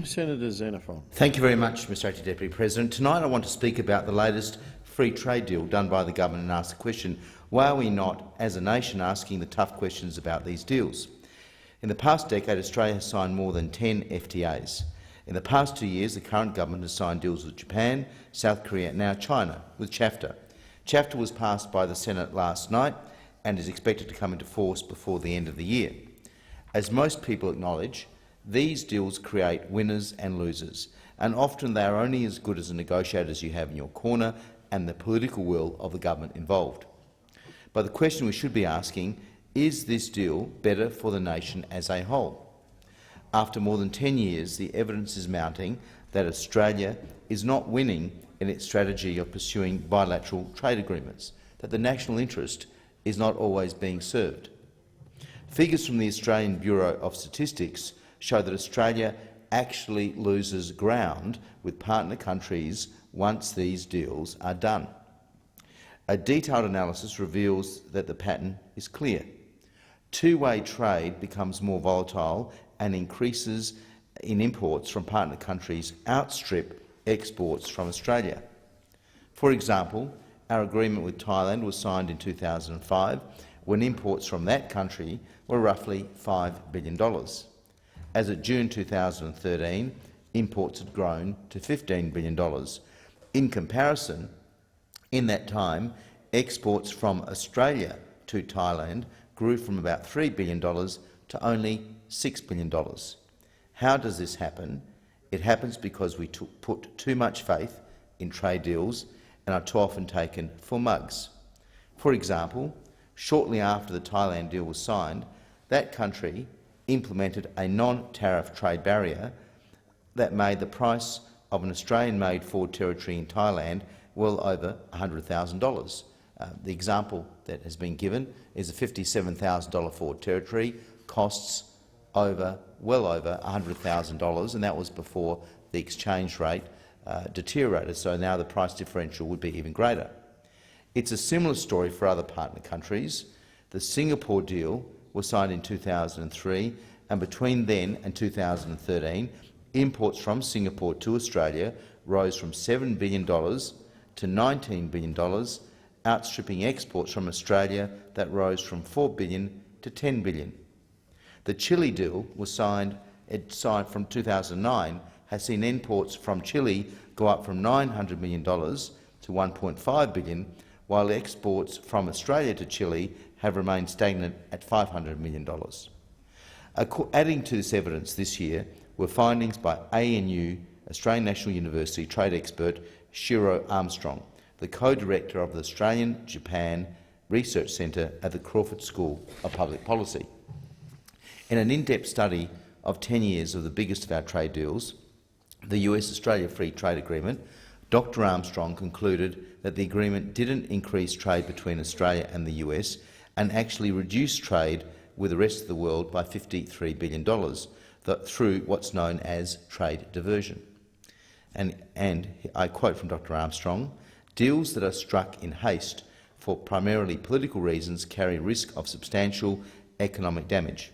Senator Xenophon. Thank you very much, Mr Acting Deputy President. Tonight I want to speak about the latest free trade deal done by the government and ask the question, why are we not, as a nation, asking the tough questions about these deals? In the past decade, Australia has signed more than 10 FTAs. In the past 2 years, the current government has signed deals with Japan, South Korea and now China, with CHAFTA. CHAFTA was passed by the Senate last night and is expected to come into force before the end of the year. As most people acknowledge, these deals create winners and losers, and often they are only as good as the negotiators you have in your corner and the political will of the government involved. But the question we should be asking, is this deal better for the nation as a whole? After more than 10 years, the evidence is mounting that Australia is not winning in its strategy of pursuing bilateral trade agreements, that the national interest is not always being served. Figures from the Australian Bureau of Statistics show that Australia actually loses ground with partner countries once these deals are done. A detailed analysis reveals that the pattern is clear. Two-way trade becomes more volatile and increases in imports from partner countries outstrip exports from Australia. For example, our agreement with Thailand was signed in 2005 when imports from that country were roughly $5 billion. As of June 2013, imports had grown to $15 billion. In comparison, in that time, exports from Australia to Thailand grew from about $3 billion to only $6 billion. How does this happen? It happens because we put too much faith in trade deals and are too often taken for mugs. For example, shortly after the Thailand deal was signed, that country implemented a non-tariff trade barrier that made the price of an Australian-made Ford Territory in Thailand well over $100,000. The example that has been given is a $57,000 Ford Territory costs well over $100,000, and that was before the exchange rate deteriorated, so now the price differential would be even greater. It's a similar story for other partner countries. The Singapore deal was signed in 2003, and between then and 2013, imports from Singapore to Australia rose from $7 billion to $19 billion, outstripping exports from Australia that rose from $4 billion to $10 billion. The Chile deal was signed from 2009, has seen imports from Chile go up from $900 million to $1.5 billion, while exports from Australia to Chile have remained stagnant at $500 million. Adding to this evidence this year were findings by ANU, Australian National University trade expert Shiro Armstrong, the co-director of the Australian-Japan Research Centre at the Crawford School of Public Policy. In an in-depth study of 10 years of the biggest of our trade deals, the US-Australia Free Trade Agreement, Dr Armstrong concluded that the agreement didn't increase trade between Australia and the US and actually reduced trade with the rest of the world by $53 billion through what's known as trade diversion. And I quote from Dr Armstrong, "Deals that are struck in haste for primarily political reasons carry risk of substantial economic damage."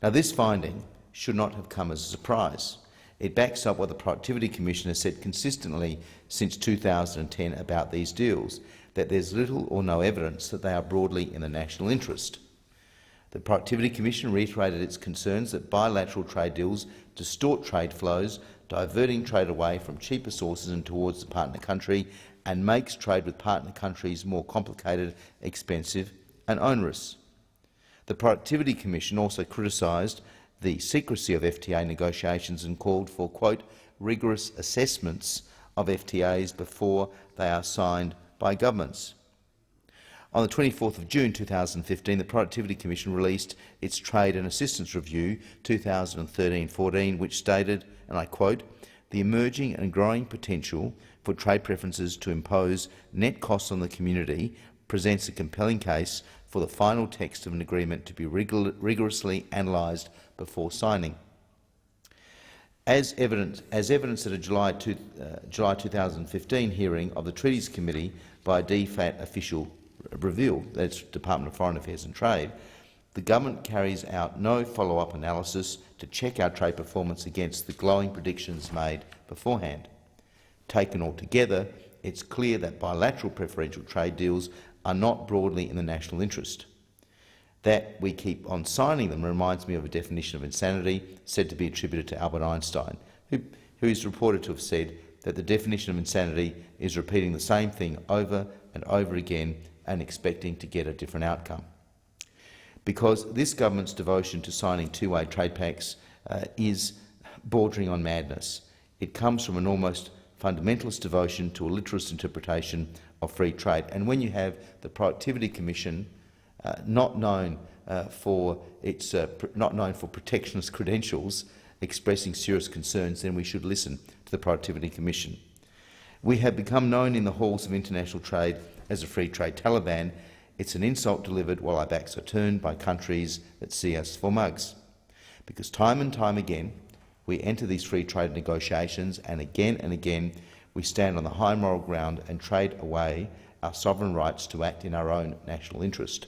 Now, this finding should not have come as a surprise. It backs up what the Productivity Commission has said consistently since 2010 about these deals, that there's little or no evidence that they are broadly in the national interest. The Productivity Commission reiterated its concerns that bilateral trade deals distort trade flows, diverting trade away from cheaper sources and towards the partner country, and makes trade with partner countries more complicated, expensive and onerous. The Productivity Commission also criticised the secrecy of FTA negotiations and called for, quote, rigorous assessments of FTAs before they are signed by governments. On the 24th of June 2015, the Productivity Commission released its Trade and Assistance Review 2013-14, which stated, and I quote, "The emerging and growing potential for trade preferences to impose net costs on the community presents a compelling case for the final text of an agreement to be rigorously analysed before signing." As evidence at a July 2015 hearing of the Treaties Committee by a DFAT official revealed, that's Department of Foreign Affairs and Trade, the government carries out no follow-up analysis to check our trade performance against the glowing predictions made beforehand. Taken all together, it's clear that bilateral preferential trade deals are not broadly in the national interest. That we keep on signing them reminds me of a definition of insanity said to be attributed to Albert Einstein, who is reported to have said that the definition of insanity is repeating the same thing over and over again and expecting to get a different outcome. Because this government's devotion to signing two-way trade pacts is bordering on madness. It comes from an almost fundamentalist devotion to a literalist interpretation of free trade. And when you have the Productivity Commission not known for protectionist credentials, expressing serious concerns, then we should listen to the Productivity Commission. We have become known in the halls of international trade as a free trade Taliban. It's an insult delivered while our backs are turned by countries that see us for mugs. Because time and time again, we enter these free trade negotiations and again we stand on the high moral ground and trade away our sovereign rights to act in our own national interest.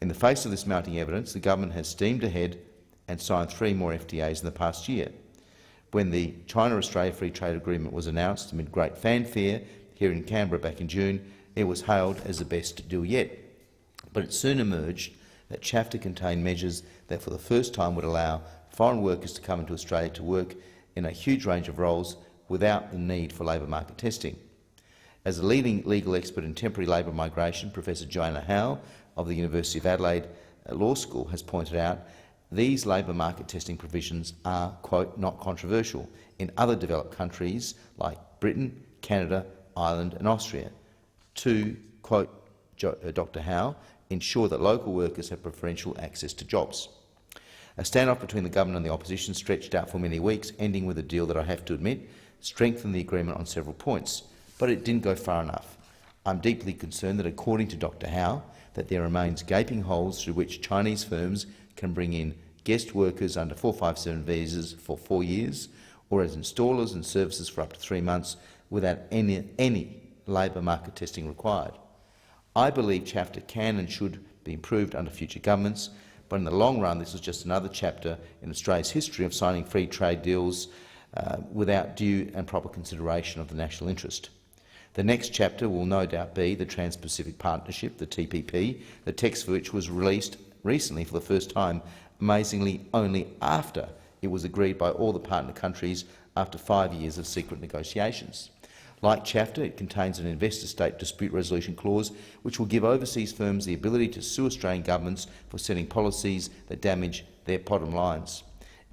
In the face of this mounting evidence, the government has steamed ahead and signed 3 more FTAs in the past year. When the China-Australia Free Trade Agreement was announced amid great fanfare here in Canberra back in June, it was hailed as the best deal yet. But it soon emerged that CHAFTA contained measures that for the first time would allow foreign workers to come into Australia to work in a huge range of roles without the need for labour market testing. As a leading legal expert in temporary labour migration, Professor Joanna Howe of the University of Adelaide Law School has pointed out, these labour market testing provisions are, quote, not controversial in other developed countries like Britain, Canada, Ireland and Austria to, quote Dr Howe, ensure that local workers have preferential access to jobs. A standoff between the government and the opposition stretched out for many weeks, ending with a deal that I have to admit strengthened the agreement on several points, but it didn't go far enough. I'm deeply concerned that, according to Dr Howe, that there remains gaping holes through which Chinese firms can bring in guest workers under 457 visas for 4 years, or as installers and services for up to 3 months without any labour market testing required. I believe CHAFTA can and should be improved under future governments, but in the long run this is just another chapter in Australia's history of signing free trade deals without due and proper consideration of the national interest. The next chapter will no doubt be the Trans-Pacific Partnership, the TPP, the text for which was released recently for the first time, amazingly only after it was agreed by all the partner countries after 5 years of secret negotiations. Like CHAFTA, it contains an investor-state dispute resolution clause which will give overseas firms the ability to sue Australian governments for setting policies that damage their bottom lines.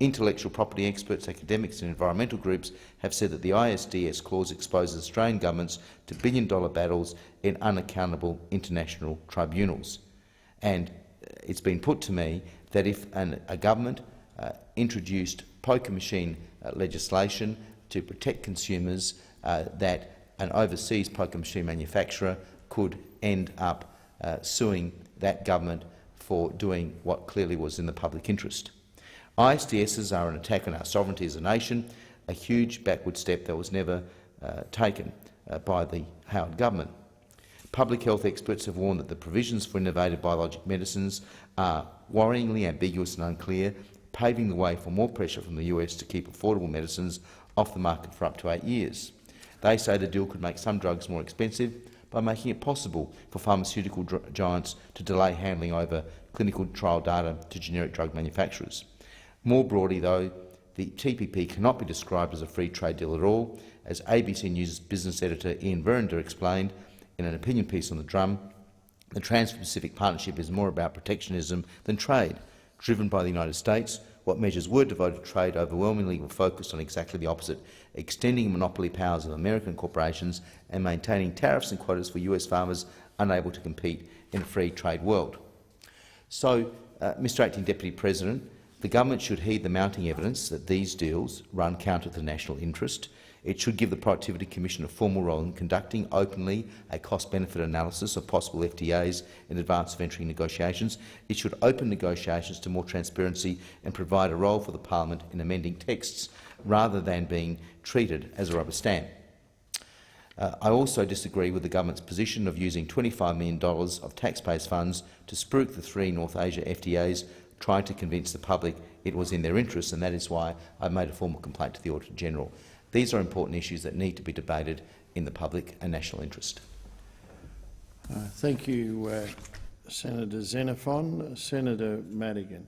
Intellectual property experts, academics and environmental groups have said that the ISDS clause exposes Australian governments to billion-dollar battles in unaccountable international tribunals. And it's been put to me that if a government introduced poker machine legislation to protect consumers, that an overseas poker machine manufacturer could end up suing that government for doing what clearly was in the public interest. ISDSs are an attack on our sovereignty as a nation, a huge backward step that was never taken by the Howard government. Public health experts have warned that the provisions for innovative biologic medicines are worryingly ambiguous and unclear, paving the way for more pressure from the US to keep affordable medicines off the market for up to 8 years. They say the deal could make some drugs more expensive by making it possible for pharmaceutical giants to delay handing over clinical trial data to generic drug manufacturers. More broadly, though, the TPP cannot be described as a free trade deal at all. As ABC News business editor Ian Verinder explained in an opinion piece on The Drum, the Trans-Pacific Partnership is more about protectionism than trade. Driven by the United States, what measures were devoted to trade overwhelmingly were focused on exactly the opposite, extending monopoly powers of American corporations and maintaining tariffs and quotas for US farmers unable to compete in a free trade world. So, Mr Acting Deputy President, the government should heed the mounting evidence that these deals run counter to the national interest. It should give the Productivity Commission a formal role in conducting openly a cost-benefit analysis of possible FTAs in advance of entering negotiations. It should open negotiations to more transparency and provide a role for the Parliament in amending texts rather than being treated as a rubber stamp. I also disagree with the government's position of using $25 million of taxpayers' funds to spruik the 3 North Asia FTAs, trying to convince the public it was in their interest, and that is why I made a formal complaint to the Auditor-General. These are important issues that need to be debated in the public and national interest. Thank you, Senator Xenophon. Senator Madigan.